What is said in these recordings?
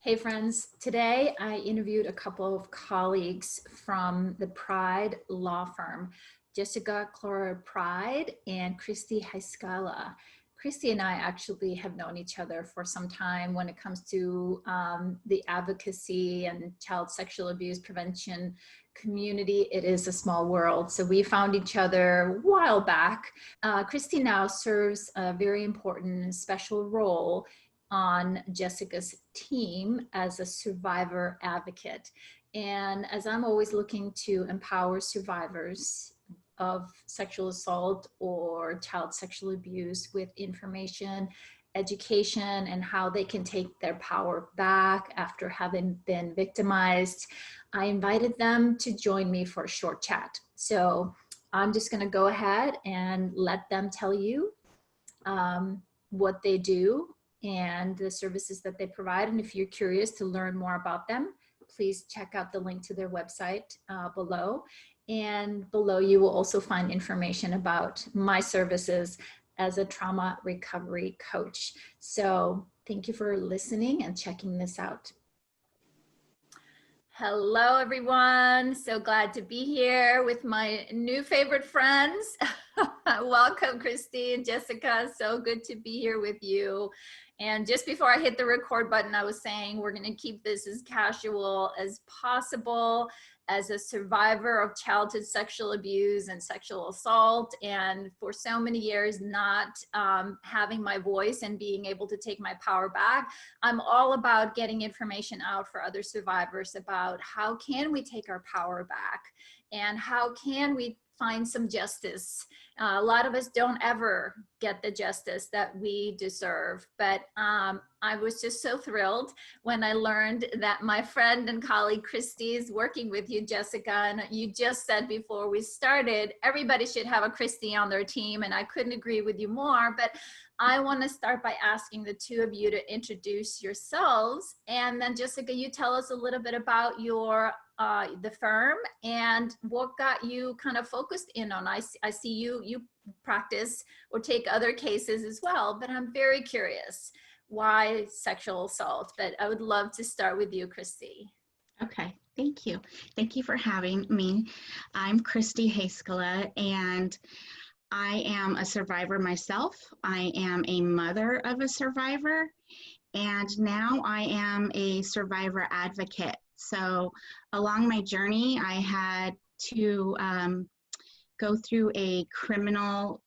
Hey friends, today I interviewed a couple of colleagues from the Pride law firm, Jessica Clara Pride and Christy Heiskala. Christy and I actually have known each other for some time when it comes to the advocacy and child sexual abuse prevention community. It is a small world. So we found each other a while back. Christy now serves a very important and special role on Jessica's team as a survivor advocate. And as I'm always looking to empower survivors of sexual assault or child sexual abuse with information, education, and how they can take their power back after having been victimized, I invited them to join me for a short chat. So I'm just going to go ahead and let them tell you what they do and the services that they provide. And if you're curious to learn more about them, please check out the link to their website below. And below you will also find information about my services as a trauma recovery coach. So thank you for listening and checking this out. Hello, everyone. So glad to be here with my new favorite friends. Welcome, Christy and Jessica. So good to be here with you. And just before I hit the record button, I was saying we're going to keep this as casual as possible. As a survivor of childhood sexual abuse and sexual assault, and for so many years not having my voice and being able to take my power back, I'm all about getting information out for other survivors about how can we take our power back and how can we find some justice. A lot of us don't ever get the justice that we deserve, but I was just so thrilled when I learned that my friend and colleague Christy is working with you, Jessica, and you just said before we started, everybody should have a Christy on their team, and I couldn't agree with you more, but I want to start by asking the two of you to introduce yourselves, and then Jessica, you tell us a little bit about your the firm and what got you kind of focused in on. I see you practice or take other cases as well, but I'm very curious why sexual assault, but I would love to start with you, Christy. Okay, thank you. Thank you for having me. I'm Christy Heiskala, and I am a survivor myself. I am a mother of a survivor, and now I am a survivor advocate. So along my journey, I had to go through a criminal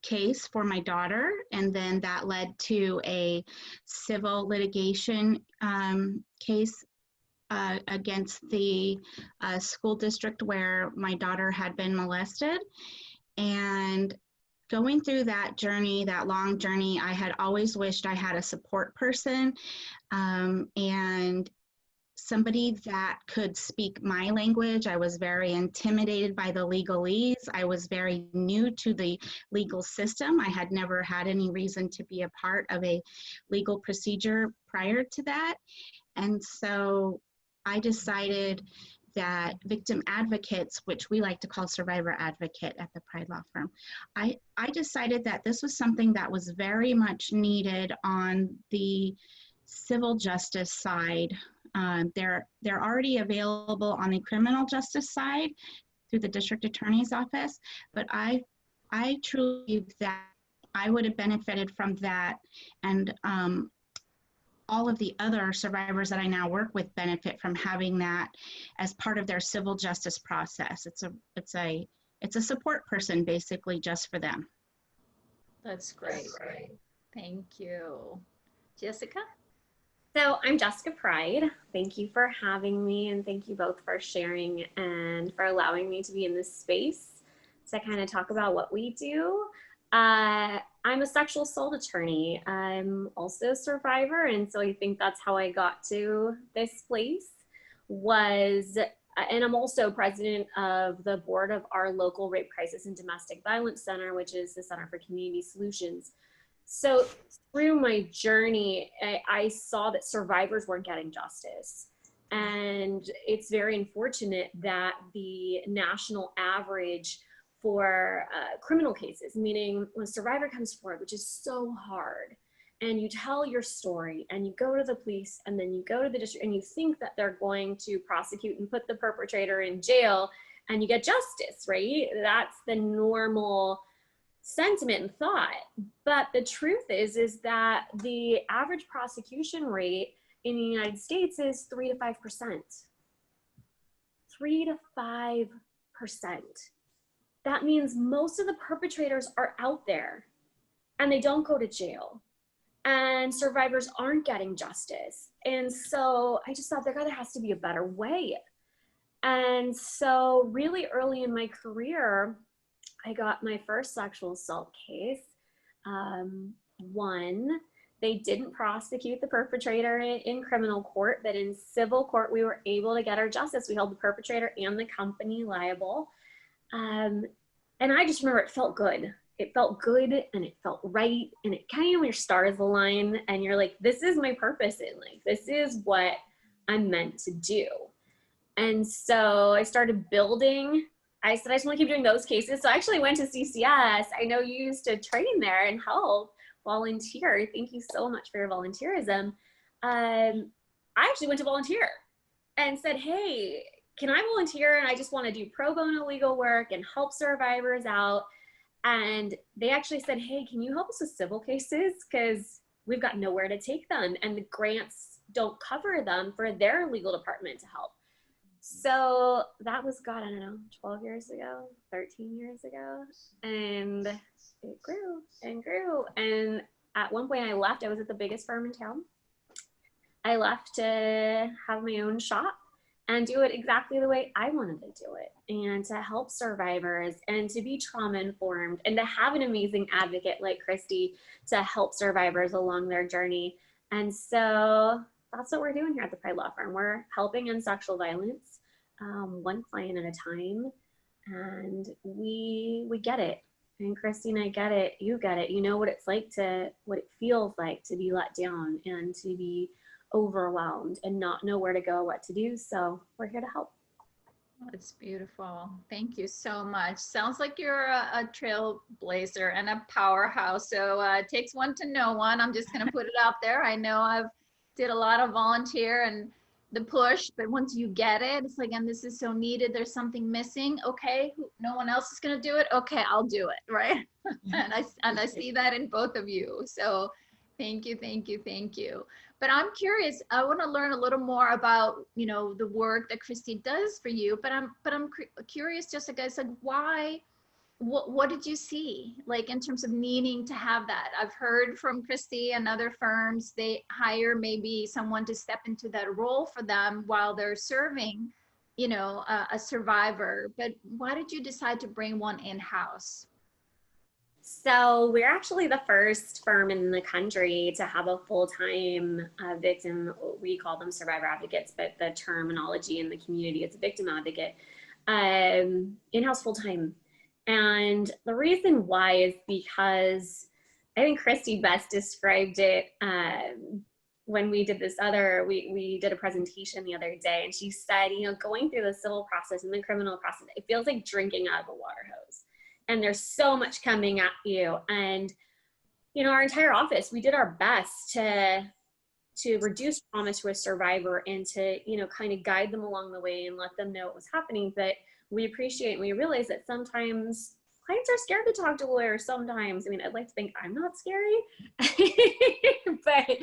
case for my daughter, and then that led to a civil litigation case against the school district where my daughter had been molested. And going through that journey, that long journey, I had always wished I had a support person and somebody that could speak my language. I was very intimidated by the legalese. I was very new to the legal system. I had never had any reason to be a part of a legal procedure prior to that. And so I decided that victim advocates, which we like to call survivor advocate at the Pride Law Firm, I decided that this was something that was very much needed on the civil justice side. They're already available on the criminal justice side through the district attorney's office, but I truly believe that I would have benefited from that, and all of the other survivors that I now work with benefit from having that as part of their civil justice process. It's a support person basically just for them. That's great. Thank you. Jessica? So I'm Jessica Pride. Thank you for having me, and thank you both for sharing and for allowing me to be in this space to kind of talk about what we do. I'm a sexual assault attorney. I'm also a survivor, and so I think that's how I got to this place and I'm also president of the board of our local rape crisis and domestic violence center, which is the Center for Community Solutions. So through my journey, I saw that survivors weren't getting justice. And it's very unfortunate that the national average for criminal cases, meaning when a survivor comes forward, which is so hard, and you tell your story and you go to the police and then you go to the district and you think that they're going to prosecute and put the perpetrator in jail and you get justice, right? That's the normal sentiment and thought. But the truth is that the average prosecution rate in the United States is 3 to 5%. 3 to 5%. That means most of the perpetrators are out there and they don't go to jail, and survivors aren't getting justice. And so I just thought there has to be a better way. And so really early in my career, I got my first sexual assault case. One, they didn't prosecute the perpetrator in criminal court, but in civil court, we were able to get our justice. We held the perpetrator and the company liable. And I just remember it felt good. It felt good and it felt right. And it kind of when your stars align and you're like, this is my purpose in life. This is what I'm meant to do. And so I started building. I said, I just want to keep doing those cases. So I actually went to CCS. I know you used to train there and help volunteer. Thank you so much for your volunteerism. I actually went to volunteer and said, hey, can I volunteer? And I just want to do pro bono legal work and help survivors out. And they actually said, hey, can you help us with civil cases? Because we've got nowhere to take them and the grants don't cover them for their legal department to help. So that was, God, I don't know, 12 years ago, 13 years ago. And it grew and grew. And at one point I left. I was at the biggest firm in town. I left to have my own shop and do it exactly the way I wanted to do it, and to help survivors and to be trauma informed and to have an amazing advocate like Christy to help survivors along their journey. And so that's what we're doing here at the Pride Law Firm. We're helping in sexual violence, one client at a time, and we get it. And Christy and I get it, you get it. You know what it's like what it feels like to be let down and to be overwhelmed and not know where to go, what to do. So we're here to help. It's beautiful. Thank you so much. Sounds like you're a trailblazer and a powerhouse. So it takes one to know one. I'm just going to put it out there. I know I've did a lot of volunteer and the push, but once you get it, it's like, and this is so needed. There's something missing. Okay, no one else is going to do it. Okay, I'll do it. Right. and I see that in both of you. So thank you, thank you, thank you. But I'm curious. I want to learn a little more about, you know, the work that Christy does for you. But I'm curious, Jessica. I said, why? What did you see, like in terms of needing to have that? I've heard from Christy and other firms, they hire maybe someone to step into that role for them while they're serving, you know, a survivor. But why did you decide to bring one in-house? So we're actually the first firm in the country to have a full-time victim. We call them survivor advocates, but the terminology in the community is a victim advocate, in-house full-time. And the reason why is because I think Christy best described it when we did we did a presentation the other day, and she said, you know, going through the civil process and the criminal process, it feels like drinking out of a water hose. And there's so much coming at you. And, you know, our entire office, we did our best to reduce trauma to a survivor and to, you know, kind of guide them along the way and let them know what was happening. But we appreciate and we realize that sometimes clients are scared to talk to lawyers sometimes. I mean, I'd like to think I'm not scary, but,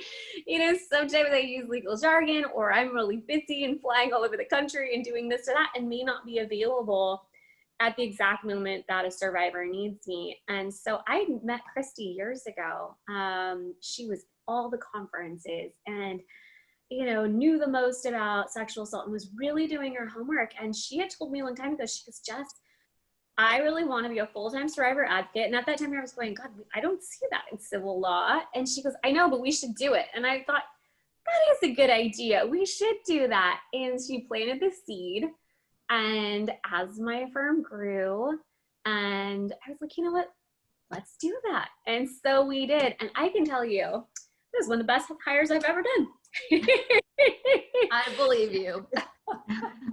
you know, sometimes I use legal jargon, or I'm really busy and flying all over the country and doing this or that and may not be available at the exact moment that a survivor needs me. And so I met Christy years ago. She was all the conferences and, you know, knew the most about sexual assault and was really doing her homework. And she had told me a long time ago, she goes, Jess, I really want to be a full-time survivor advocate. And at that time I was going, God, I don't see that in civil law. And she goes, I know, but we should do it. And I thought, that is a good idea. We should do that. And she planted the seed. And as my firm grew, and I was like, you know what, let's do that. And so we did. And I can tell you, this is one of the best hires I've ever done. I believe you.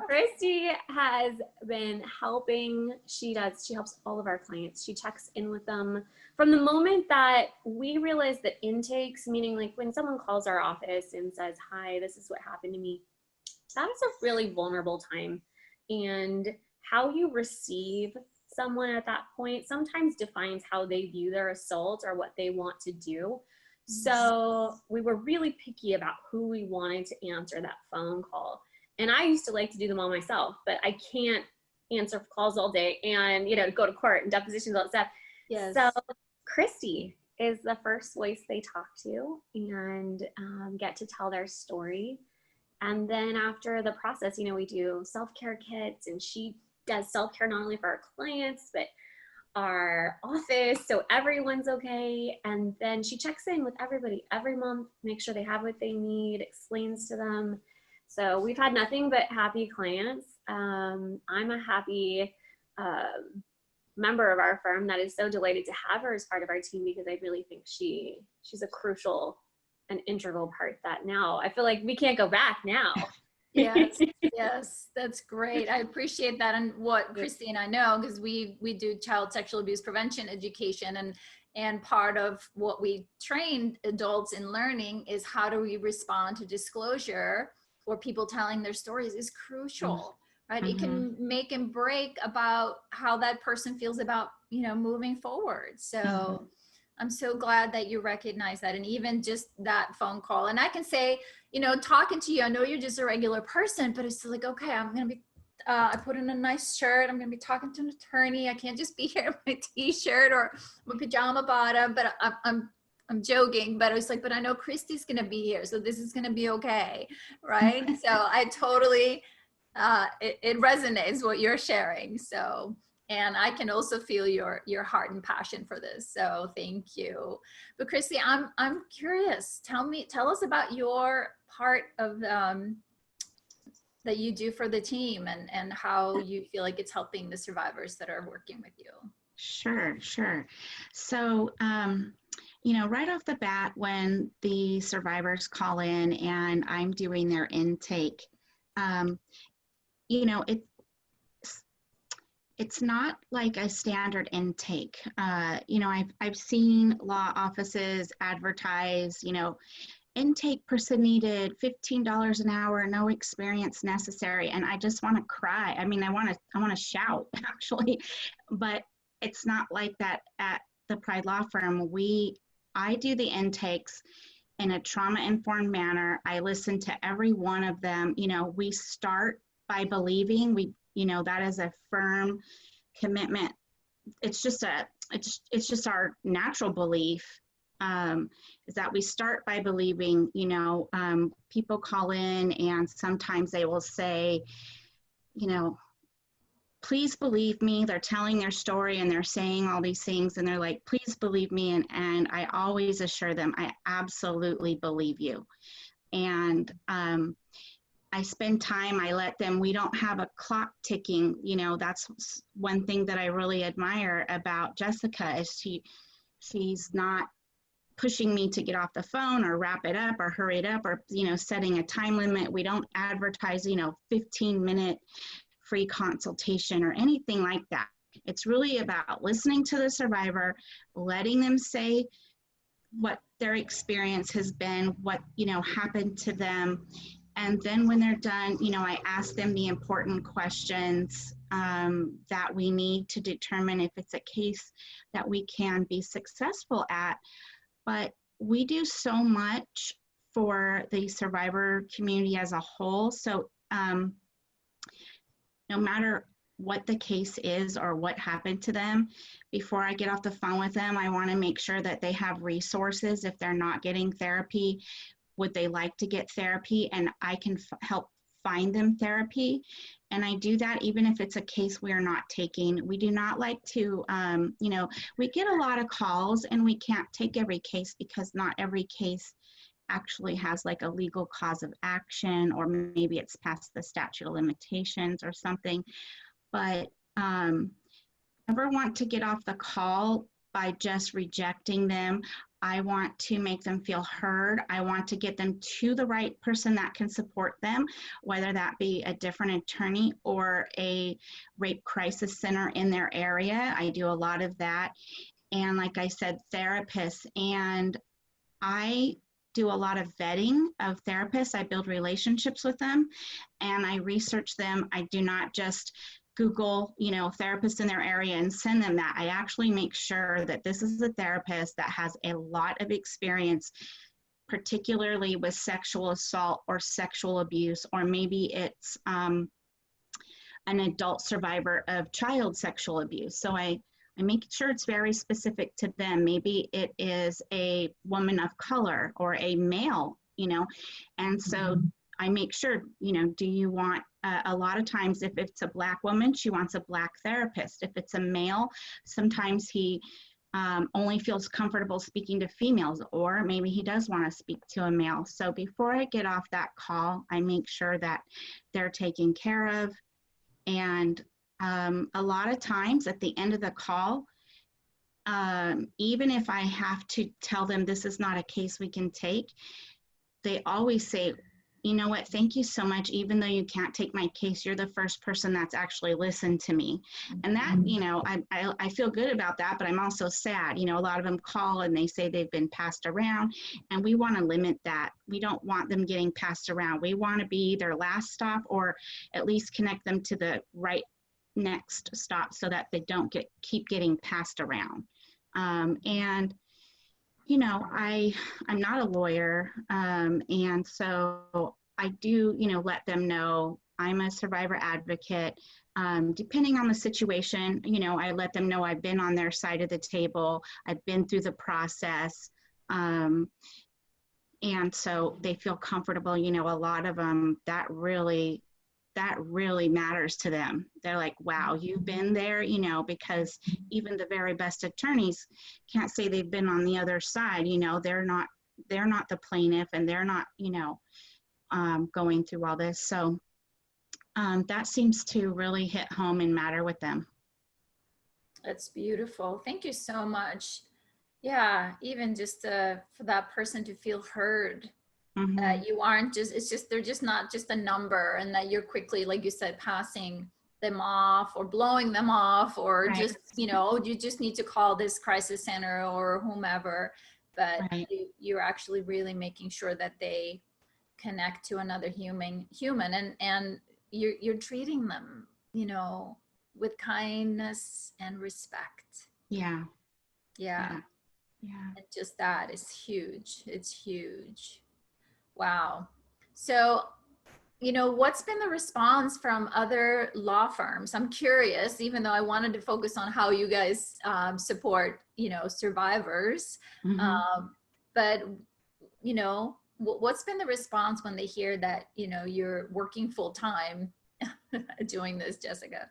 Christy has been helping. She helps all of our clients. She checks in with them from the moment that we realize that intakes, meaning like when someone calls our office and says, hi, this is what happened to me. That is a really vulnerable time. And how you receive someone at that point sometimes defines how they view their assault or what they want to do. So we were really picky about who we wanted to answer that phone call. And I used to like to do them all myself, but I can't answer calls all day and, go to court and depositions, all that stuff. Yes. So Christy is the first voice they talk to and get to tell their story. And then after the process, we do self-care kits, and she does self-care not only for our clients, but our office, so everyone's okay. And then she checks in with everybody every month, makes sure they have what they need, explains to them. So we've had nothing but happy clients. I'm a happy member of our firm that is so delighted to have her as part of our team, because I really think she's a crucial and integral part that now I feel like we can't go back now. Yes, yes, that's great. I appreciate that. And what Christy and I know, because we do child sexual abuse prevention education, and part of what we train adults in learning is how do we respond to disclosure or people telling their stories is crucial, right? It can make and break about how that person feels about, moving forward. So I'm so glad that you recognize that. And even just that phone call, and I can say, talking to you, I know you're just a regular person, but it's like, okay, I'm going to be, I put in a nice shirt. I'm going to be talking to an attorney. I can't just be here in my t-shirt or my pajama bottom, but I'm joking, but I was like, but I know Christy's going to be here. So this is going to be okay. Right. So I totally, it resonates what you're sharing. So, and I can also feel your heart and passion for this. So thank you. But Christy, I'm curious. Tell us about your part of that you do for the team, and how you feel like it's helping the survivors that are working with you. Sure. So, right off the bat, when the survivors call in and I'm doing their intake, it's not like a standard intake. I've seen law offices advertise, intake person needed, $15 an hour, no experience necessary. And I just want to cry. I mean, I want to shout actually, but it's not like that at the Pride Law Firm. I do the intakes in a trauma-informed manner. I listen to every one of them. We start by believing. That is a firm commitment. It's just our natural belief, is that we start by believing. People call in and sometimes they will say, please believe me. They're telling their story and they're saying all these things and they're like, please believe me. And I always assure them, I absolutely believe you. And I spend time, I let them, we don't have a clock ticking. That's one thing that I really admire about Jessica is she's not pushing me to get off the phone or wrap it up or hurry it up or, setting a time limit. We don't advertise, 15-minute free consultation or anything like that. It's really about listening to the survivor, letting them say what their experience has been, what, happened to them. And then when they're done, I ask them the important questions that we need to determine if it's a case that we can be successful at. But we do so much for the survivor community as a whole. So no matter what the case is or what happened to them, before I get off the phone with them, I want to make sure that they have resources. If they're not getting therapy, would they like to get therapy? And I can help find them therapy. And I do that even if it's a case we are not taking. We do not like to, we get a lot of calls and we can't take every case because not every case actually has like a legal cause of action, or maybe it's past the statute of limitations or something. But never want to get off the call by just rejecting them. I want to make them feel heard. I want to get them to the right person that can support them, whether that be a different attorney or a rape crisis center in their area. I do a lot of that. And like I said, therapists. And I do a lot of vetting of therapists. I build relationships with them and I research them. I do not just Google, therapists in their area and send them that. I actually make sure that this is a therapist that has a lot of experience, particularly with sexual assault or sexual abuse, or maybe it's an adult survivor of child sexual abuse. So I make sure it's very specific to them. Maybe it is a woman of color or a male, and so I make sure, do you want, a lot of times if it's a Black woman, she wants a Black therapist. If it's a male, sometimes he only feels comfortable speaking to females, or maybe he does want to speak to a male. So before I get off that call, I make sure that they're taken care of. And a lot of times at the end of the call, even if I have to tell them this is not a case we can take, they always say, you know what, thank you so much. Even though you can't take my case, you're the first person that's actually listened to me. And that, I feel good about that, but I'm also sad. A lot of them call and they say they've been passed around, and we want to limit that. We don't want them getting passed around. We want to be their last stop, or at least connect them to the right next stop so that they don't keep getting passed around. And I'm not a lawyer, and so I do, let them know I'm a survivor advocate. Depending on the situation, I let them know I've been on their side of the table, I've been through the process, and so they feel comfortable. A lot of them, that really matters to them. They're like, wow, you've been there, because even the very best attorneys can't say they've been on the other side. They're not the plaintiff, and they're not, going through all this. So that seems to really hit home and matter with them. That's beautiful. Thank you so much. Yeah, even just for that person to feel heard. Mm-hmm. That you aren't they're just not just a number, and that you're quickly, like you said, passing them off or blowing them off, or Right. just, you just need to call this crisis center or whomever. But right. you're actually really making sure that they connect to another human, and you're treating them, with kindness and respect. Yeah. Yeah. And just that is huge. It's huge. Wow. So, what's been the response from other law firms? I'm curious, even though I wanted to focus on how you guys support, survivors. Mm-hmm. But, what's been the response when they hear that, you're working full time doing this, Jessica?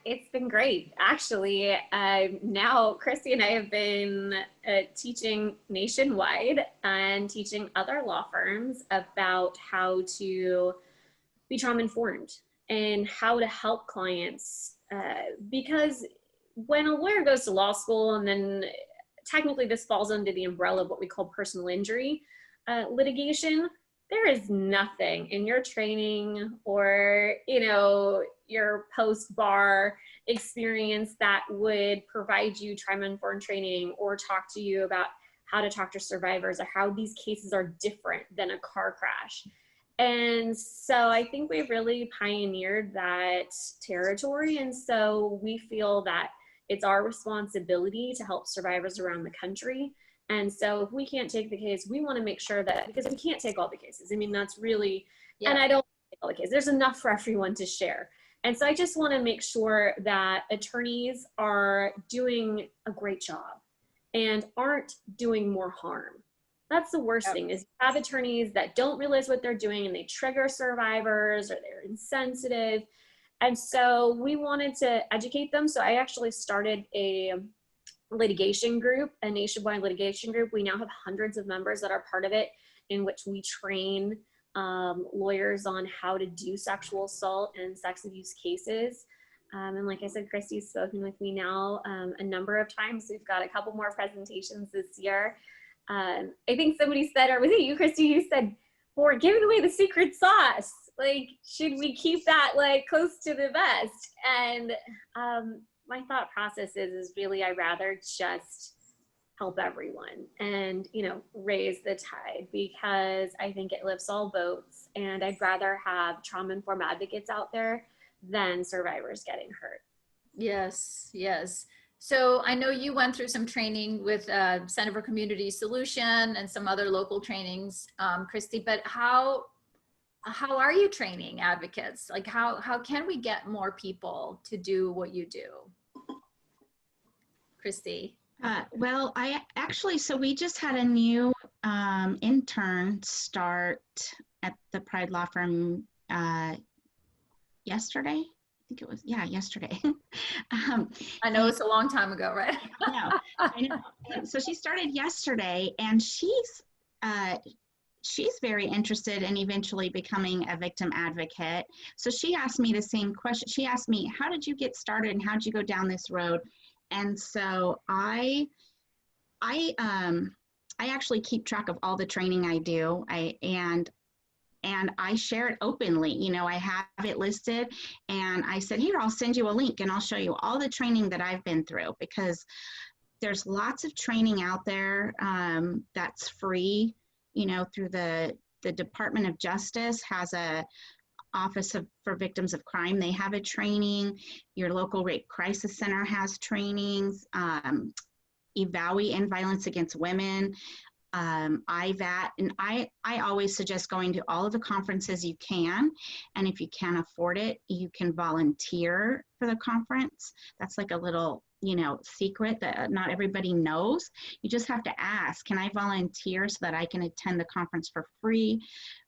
It's been great, actually. Now, Christy and I have been teaching nationwide and teaching other law firms about how to be trauma informed and how to help clients. Because when a lawyer goes to law school, and then technically this falls under the umbrella of what we call personal injury litigation, there is nothing in your training or, your post-bar experience that would provide you trauma-informed training or talk to you about how to talk to survivors or how these cases are different than a car crash. And so I think we really pioneered that territory. And so we feel that it's our responsibility to help survivors around the country. And so if we can't take the case, we want to make sure that, because we can't take all the cases. I mean, that's really, and I don't take all the cases. There's enough for everyone to share. And so I just want to make sure that attorneys are doing a great job and aren't doing more harm. That's the worst thing, is have attorneys that don't realize what they're doing and they trigger survivors, or they're insensitive. And so we wanted to educate them. So I actually started a litigation group, a nationwide litigation group. We now have hundreds of members that are part of it, in which we train lawyers on how to do sexual assault and sex abuse cases. And like I said, Christy's spoken with me now a number of times. We've got a couple more presentations this year. I think somebody said, or was it you, Christy, you said, well, we're giving away the secret sauce. Like, should we keep that like close to the vest? And my thought process is really, I'd rather just help everyone and, you know, raise the tide, because I think it lifts all boats, and I'd rather have trauma-informed advocates out there than survivors getting hurt. Yes, yes. So I know you went through some training with Center for Community Solution and some other local trainings, Christy, but how are you training advocates? Like how can we get more people to do what you do? Christy. Well, I actually, so we just had a new intern start at the Pride Law Firm yesterday. I think it was, yeah, yesterday. I know it's a long time ago, right? I know. And so she started yesterday, and she's very interested in eventually becoming a victim advocate. So she asked me the same question. She asked me, how did you get started and how did you go down this road? And so I actually keep track of all the training I do. And I share it openly. You know, I have it listed, and I said, here, I'll send you a link and I'll show you all the training that I've been through, because there's lots of training out there that's free, you know, through the Department of Justice has a Office for Victims of Crime. They have a training. Your local rape crisis center has trainings. EVAWI and Violence Against Women, IVAT, and I always suggest going to all of the conferences you can, and if you can't afford it, you can volunteer for the conference. That's like a little, you know, secret that not everybody knows. You just have to ask, can I volunteer so that I can attend the conference for free?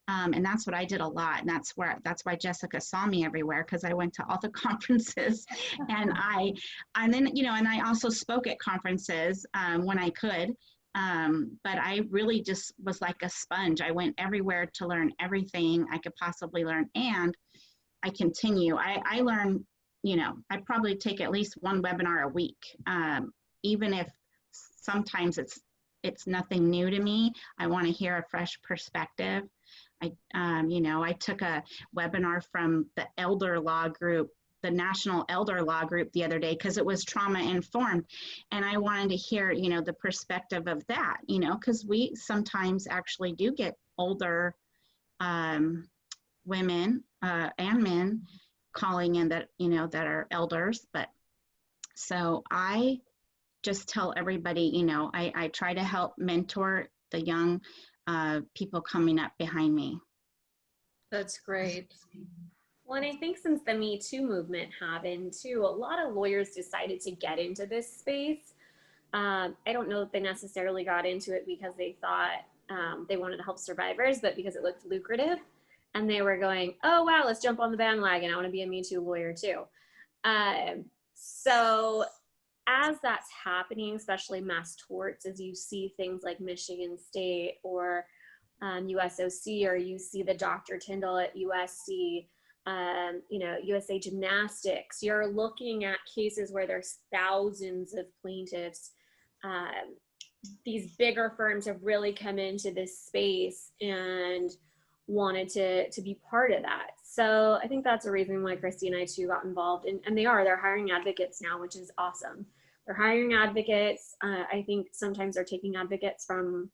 And that's what I did a lot, and that's why Jessica saw me everywhere, because I went to all the conferences, and then, you know, and I also spoke at conferences when I could. But I really just was like a sponge. I went everywhere to learn everything I could possibly learn, and I continue. I learn, you know, I probably take at least one webinar a week, even if sometimes it's nothing new to me. I want to hear a fresh perspective. You know, I took a webinar from the elder law group, the National Elder Law Group, the other day, because it was trauma informed, and I wanted to hear, you know, the perspective of that, you know, because we sometimes actually do get older women and men calling in that, you know, that are elders. But so I just tell everybody, you know, I try to help mentor the young people coming up behind me. That's great. Well, and I think since the Me Too movement happened too, a lot of lawyers decided to get into this space. I don't know if they necessarily got into it because they thought they wanted to help survivors, but because it looked lucrative, and they were going, oh, wow, let's jump on the bandwagon. I want to be a Me Too lawyer too. So as that's happening, especially mass torts, as you see things like Michigan State or USOC, or you see the Dr. Tyndall at USC, you know, USA Gymnastics, you're looking at cases where there's thousands of plaintiffs. These bigger firms have really come into this space and wanted to be part of that. So I think that's a reason why Christy and I too got involved, and they're hiring advocates now, which is awesome. They're hiring advocates. I think sometimes they're taking advocates from,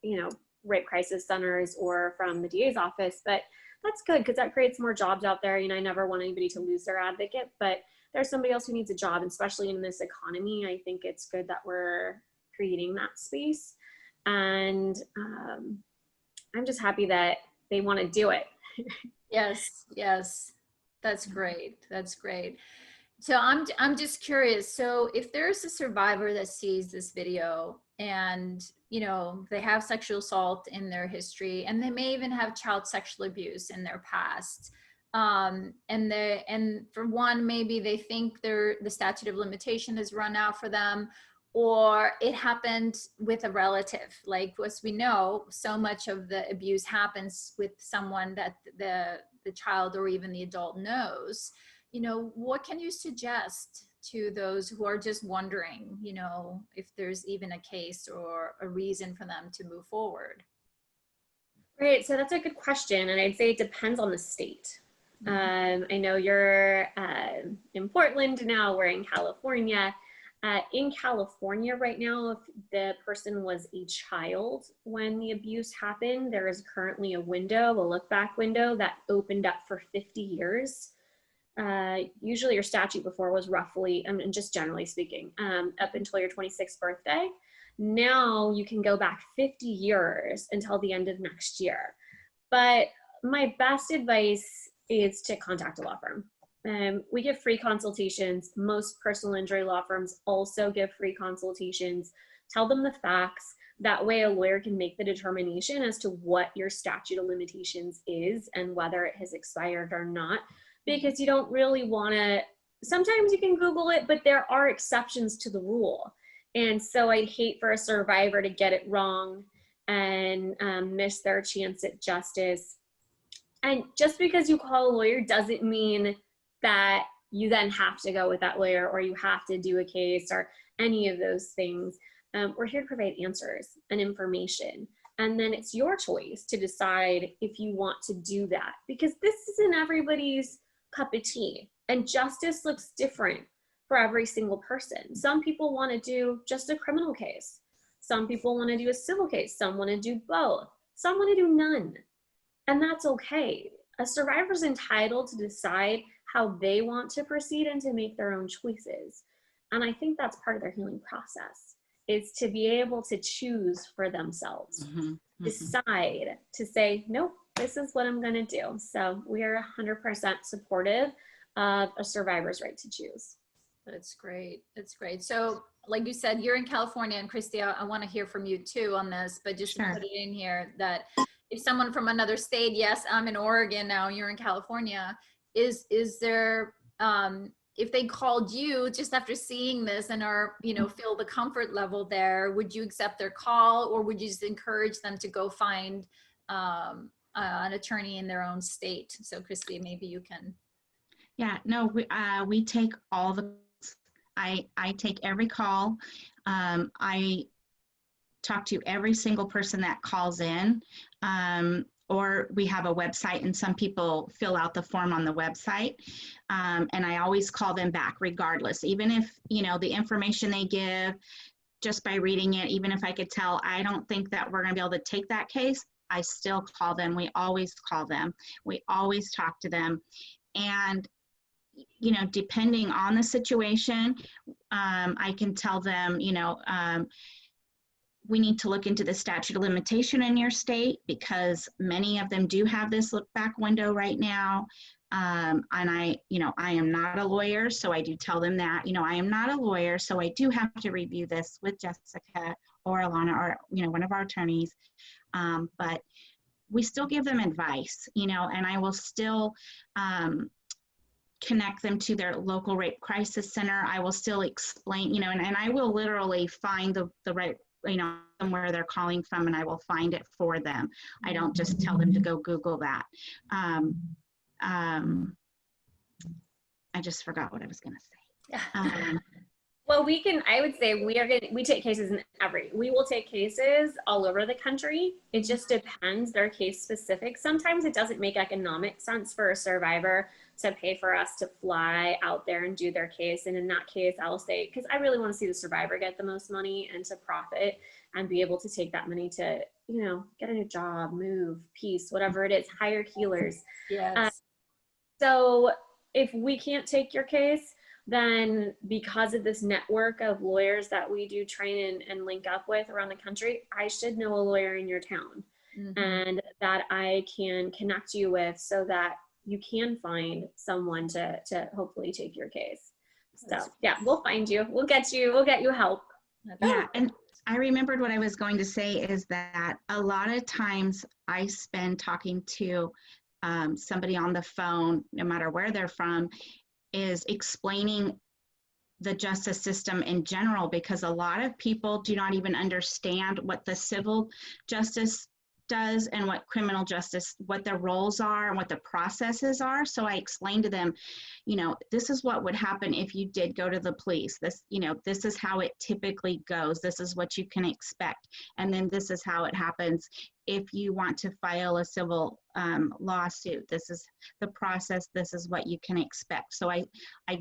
you know, rape crisis centers or from the DA's office, but that's good because that creates more jobs out there. You know, I never want anybody to lose their advocate, but there's somebody else who needs a job, especially in this economy. I think it's good that we're creating that space. And I'm just happy that they want to do it. Yes, yes. That's great. That's great. So I'm just curious. So if there's a survivor that sees this video and, you know, they have sexual assault in their history, and they may even have child sexual abuse in their past, and for one, maybe they think the statute of limitation has run out for them, or it happened with a relative. Like, as we know, so much of the abuse happens with someone that the child or even the adult knows. what can you suggest to those who are just wondering, if there's even a case or a reason for them to move forward? Right, so that's a good question, and I'd say it depends on the state. I know you're in Portland now, we're in California. In California right now, if the person was a child when the abuse happened, there is currently a look back window that opened up for 50 years. Usually your statute before was roughly, just generally speaking, up until your 26th birthday. Now you can go back 50 years until the end of next year. But my best advice is to contact a law firm. We give free consultations. Most personal injury law firms also give free consultations. Tell them the facts. That way a lawyer can make the determination as to what your statute of limitations is and whether it has expired or not, because you don't really want to, sometimes you can Google it, but there are exceptions to the rule. And so I'd hate for a survivor to get it wrong and miss their chance at justice. And just because you call a lawyer doesn't mean that you then have to go with that lawyer or you have to do a case or any of those things. We're here to provide answers and information. And then it's your choice to decide if you want to do that, because this isn't everybody's cup of tea. And justice looks different for every single person. Some people want to do just a criminal case. Some people want to do a civil case. Some want to do both. Some want to do none. And that's okay. A survivor's entitled to decide how they want to proceed and to make their own choices. And I think that's part of their healing process, is to be able to choose for themselves, decide to say, nope, this is what I'm going to do. So we are 100% supportive of a survivor's right to choose. That's great. That's great. So like you said, you're in California, and Christy, I want to hear from you too on this, but just to put it in here that if someone from another state, yes, I'm in Oregon now, you're in California, is there, if they called you just after seeing this and are, feel the comfort level there, would you accept their call, or would you just encourage them to go find an attorney in their own state? So Christy, maybe you can. Yeah, no, we take all the, I take every call. I talk to every single person that calls in, or we have a website and some people fill out the form on the website. And I always call them back regardless, even if, the information they give, just by reading it, even if I could tell, I don't think that we're gonna be able to take that case, I still call them. We always call them. We always talk to them. And depending on the situation, I can tell them, we need to look into the statute of limitation in your state, because many of them do have this look back window right now. And I am not a lawyer, so I do tell them that, I am not a lawyer, so I do have to review this with Jessica or Alana or, one of our attorneys. But we still give them advice, and I will still, connect them to their local rape crisis center. I will still explain, and I will literally find the right, where they're calling from, and I will find it for them. I don't just tell them to go Google that. I just forgot what I was going to say. Well, I would say we take cases we will take cases all over the country. It just depends, they're case specific. Sometimes it doesn't make economic sense for a survivor to pay for us to fly out there and do their case. And in that case, I'll say, because I really want to see the survivor get the most money and to profit and be able to take that money to, get a new job, move, peace, whatever it is, hire healers. Yes. So if we can't take your case, then because of this network of lawyers that we do train and link up with around the country, I should know a lawyer in your town and that I can connect you with so that you can find someone to hopefully take your case. So yeah, we'll find you, we'll get you help. Yeah, and I remembered what I was going to say is that a lot of times I spend talking to somebody on the phone, no matter where they're from, is explaining the justice system in general, because a lot of people do not even understand what the civil justice does and what criminal justice, what their roles are and what the processes are. So I explained to them, you know, this is what would happen if you did go to the police. This, you know, this is how it typically goes. This is what you can expect. And then this is how it happens if you want to file a civil lawsuit. This is the process. This is what you can expect. So I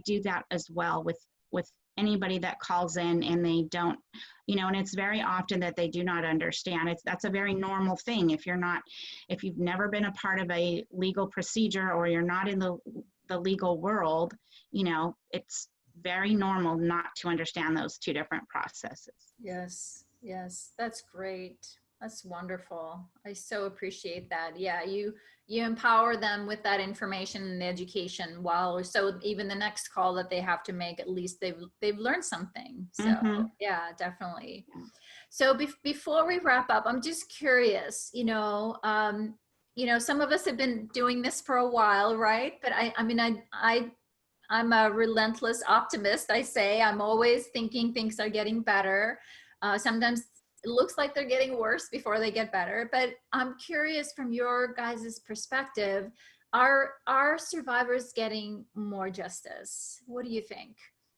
do that as well with anybody that calls in and they don't, you know, and it's very often that they do not understand. That's a very normal thing. If you've never been a part of a legal procedure or you're not in the legal world, you know, it's very normal not to understand those two different processes. Yes, yes, that's great. That's wonderful. I so appreciate that. Yeah, you empower them with that information and education, while so even the next call that they have to make, at least they've learned something. So yeah, definitely. So before we wrap up, I'm just curious, you know, some of us have been doing this for a while, right? But I'm a relentless optimist. I say I'm always thinking things are getting better. Sometimes it looks like they're getting worse before they get better. But I'm curious, from your guys' perspective, are survivors getting more justice? What do you think?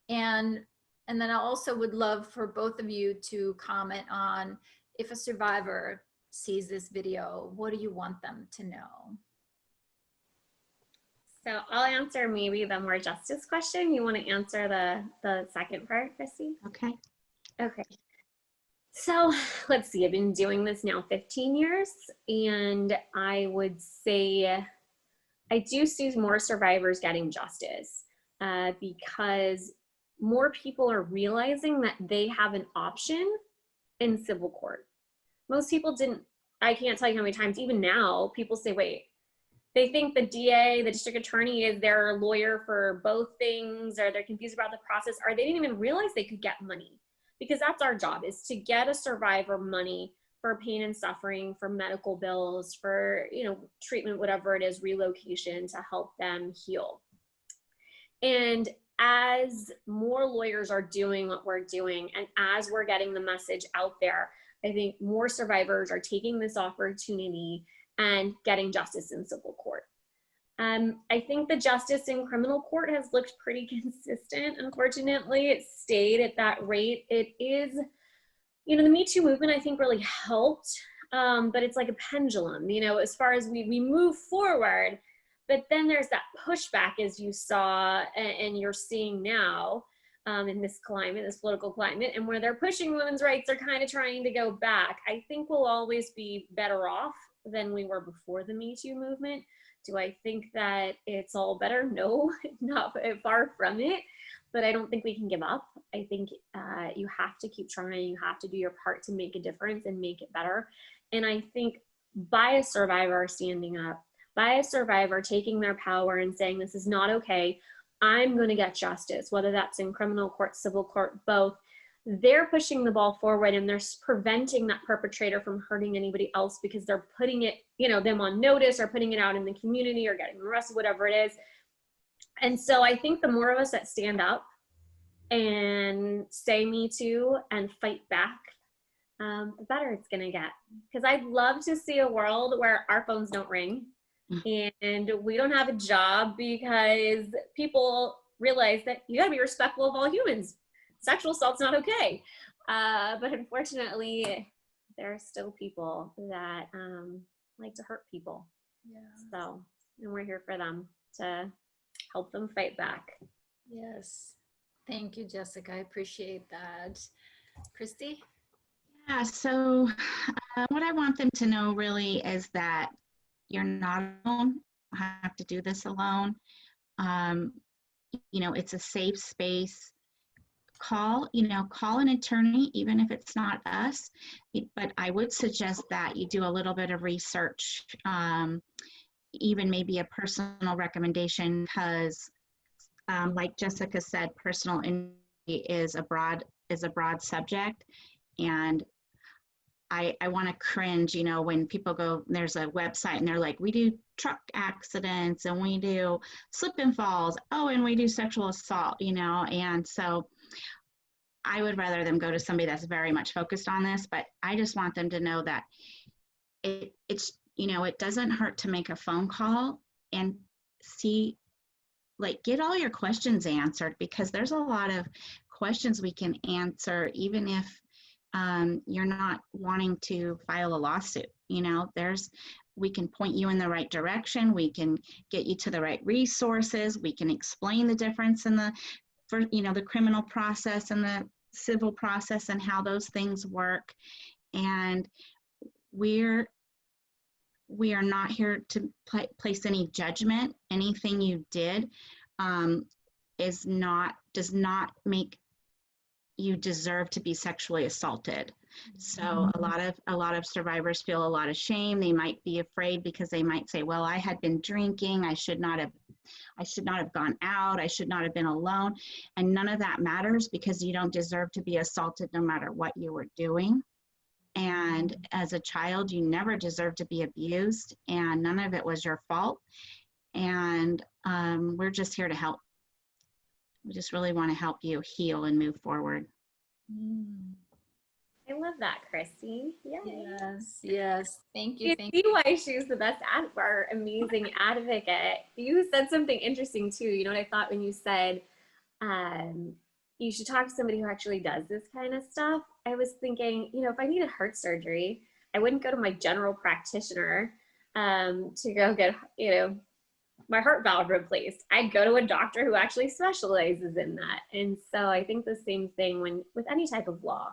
And then I also would love for both of you to comment on, if a survivor sees this video, what do you want them to know? So I'll answer maybe the more justice question. You want to answer the second part, Christy? Okay. Okay. So let's see, I've been doing this now 15 years, and I would say I do see more survivors getting justice because more people are realizing that they have an option in civil court. Most people didn't. I can't tell you how many times, even now, people say, wait, they think the DA, the district attorney, is their lawyer for both things, or they're confused about the process, or they didn't even realize they could get money. Because that's our job, is to get a survivor money for pain and suffering, for medical bills, for, you know, treatment, whatever it is, relocation, to help them heal. And as more lawyers are doing what we're doing, and as we're getting the message out there, I think more survivors are taking this opportunity and getting justice in civil court. I think the justice in criminal court has looked pretty consistent. Unfortunately, it stayed at that rate. It is, you know, the Me Too movement, I think, really helped, but it's like a pendulum, you know, as far as we move forward, but then there's that pushback, as you saw and you're seeing now in this climate, this political climate, and where they're pushing women's rights, they're kind of trying to go back. I think we'll always be better off than we were before the Me Too movement. Do I think that it's all better? No, not far from it, but I don't think we can give up. I think you have to keep trying. You have to do your part to make a difference and make it better. And I think by a survivor standing up, by a survivor taking their power and saying, this is not okay, I'm going to get justice, whether that's in criminal court, civil court, both, they're pushing the ball forward, and they're preventing that perpetrator from hurting anybody else, because they're putting it, you know, them on notice, or putting it out in the community, or getting arrested, whatever it is. And so I think the more of us that stand up and say Me Too and fight back, the better it's going to get. Because I'd love to see a world where our phones don't ring and we don't have a job, because people realize that you got to be respectful of all humans. Sexual assault's not okay. But unfortunately, there are still people that like to hurt people. Yeah. So, and we're here for them to help them fight back. Yes. Thank you, Jessica. I appreciate that. Christy? Yeah, so what I want them to know really is that you're not alone. I have to do this alone. You know, it's a safe space. Call an attorney, even if it's not us, but I would suggest that you do a little bit of research, even maybe a personal recommendation, because like Jessica said, personal injury is a broad subject, and I want to cringe, you know, when people go, there's a website and they're like, we do truck accidents and we do slip and falls, oh, and we do sexual assault, you know, and so I would rather them go to somebody that's very much focused on this, but I just want them to know that it's, you know, it doesn't hurt to make a phone call and see, like, get all your questions answered, because there's a lot of questions we can answer, even if you're not wanting to file a lawsuit. You know, we can point you in the right direction. We can get you to the right resources. We can explain the difference in the criminal process and the civil process and how those things work. And we are not here to place any judgment. Anything you did does not make you deserve to be sexually assaulted. So a lot of survivors feel a lot of shame. They might be afraid because they might say, well, I had been drinking. I should not have gone out. I should not have been alone. And none of that matters, because you don't deserve to be assaulted no matter what you were doing. And as a child, you never deserved to be abused, and none of it was your fault. And we're just here to help. We just really want to help you heal and move forward. I love that, Christy. Yes. Thank you. You see why she's the best our amazing advocate. You said something interesting too. You know what I thought when you said you should talk to somebody who actually does this kind of stuff? I was thinking, you know, if I needed heart surgery, I wouldn't go to my general practitioner to go get, you know, my heart valve replaced. I'd go to a doctor who actually specializes in that. And so I think the same thing with any type of law.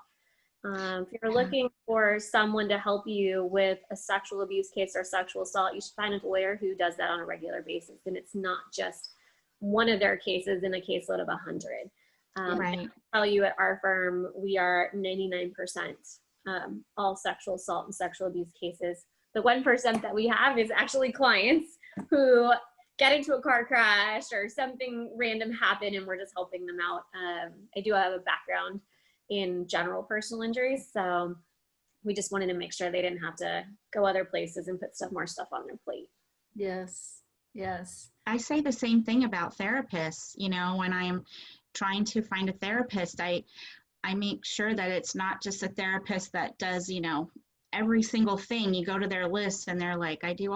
If you're looking for someone to help you with a sexual abuse case or sexual assault, you should find a lawyer who does that on a regular basis. And it's not just one of their cases in a caseload of 100. Right. I'll tell you, at our firm, we are 99% all sexual assault and sexual abuse cases. The 1% that we have is actually clients who get into a car crash or something random happened and we're just helping them out. I do have a background in general personal injuries, so we just wanted to make sure they didn't have to go other places and put more stuff on their plate. Yes. I say the same thing about therapists. You know, when I'm trying to find a therapist, I make sure that it's not just a therapist that does, you know, every single thing. You go to their list and they're like, I do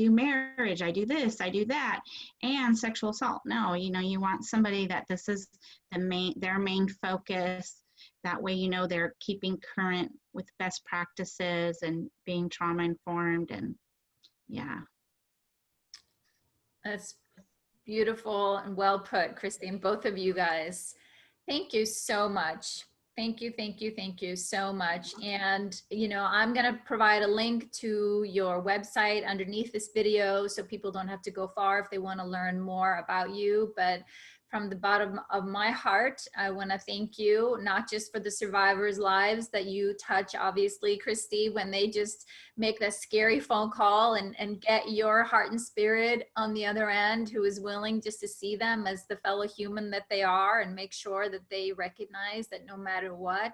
marriage, I do this, I do that, and sexual assault. No, you know, you want somebody that this is their main focus. That way, you know, they're keeping current with best practices and being trauma informed. And yeah. That's beautiful and well put, Christine, both of you guys. Thank you so much. Thank you so much. And, you know, I'm going to provide a link to your website underneath this video so people don't have to go far if they want to learn more about you. But from the bottom of my heart, I want to thank you, not just for the survivors' lives that you touch, obviously, Christy, when they just make that scary phone call and get your heart and spirit on the other end, who is willing just to see them as the fellow human that they are and make sure that they recognize that no matter what,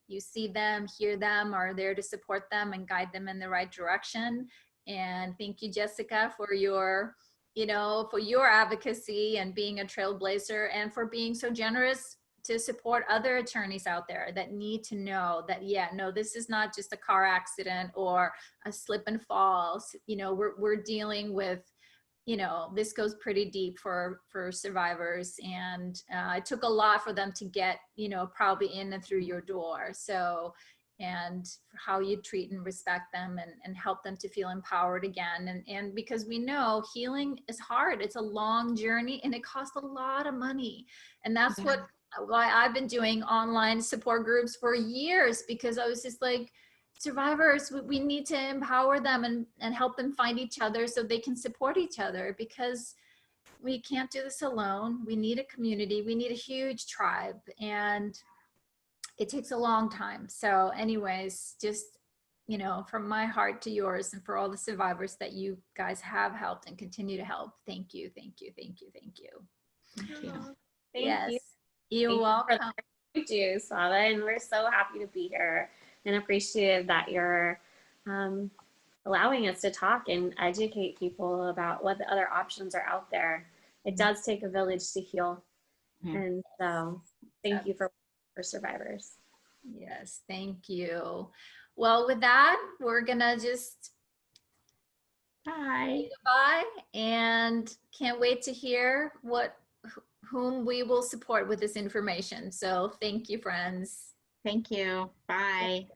you see them, hear them, are there to support them and guide them in the right direction. And thank you, Jessica, for your advocacy and being a trailblazer, and for being so generous to support other attorneys out there that need to know that, yeah, no, this is not just a car accident or a slip and fall. You know, we're dealing with, you know, this goes pretty deep for survivors, and it took a lot for them to get, you know, probably in and through your door. So, and how you treat and respect them and help them to feel empowered again. And because we know healing is hard, it's a long journey and it costs a lot of money. And that's why I've been doing online support groups for years, because I was just like, survivors, we need to empower them and help them find each other so they can support each other, because we can't do this alone. We need a community. We need a huge tribe, and it takes a long time. So anyways, just, you know, from my heart to yours, and for all the survivors that you guys have helped and continue to help, thank you. Thank you. Thank Yes, you. You're welcome. You do, Slava, and we're so happy to be here and appreciative that you're allowing us to talk and educate people about what the other options are out there. It does take a village to heal. And so thank you for survivors. Yes, thank you. Well, with that, we're gonna just Bye. say goodbye and can't wait to hear whom we will support with this information. So thank you, friends. Thank you. Bye.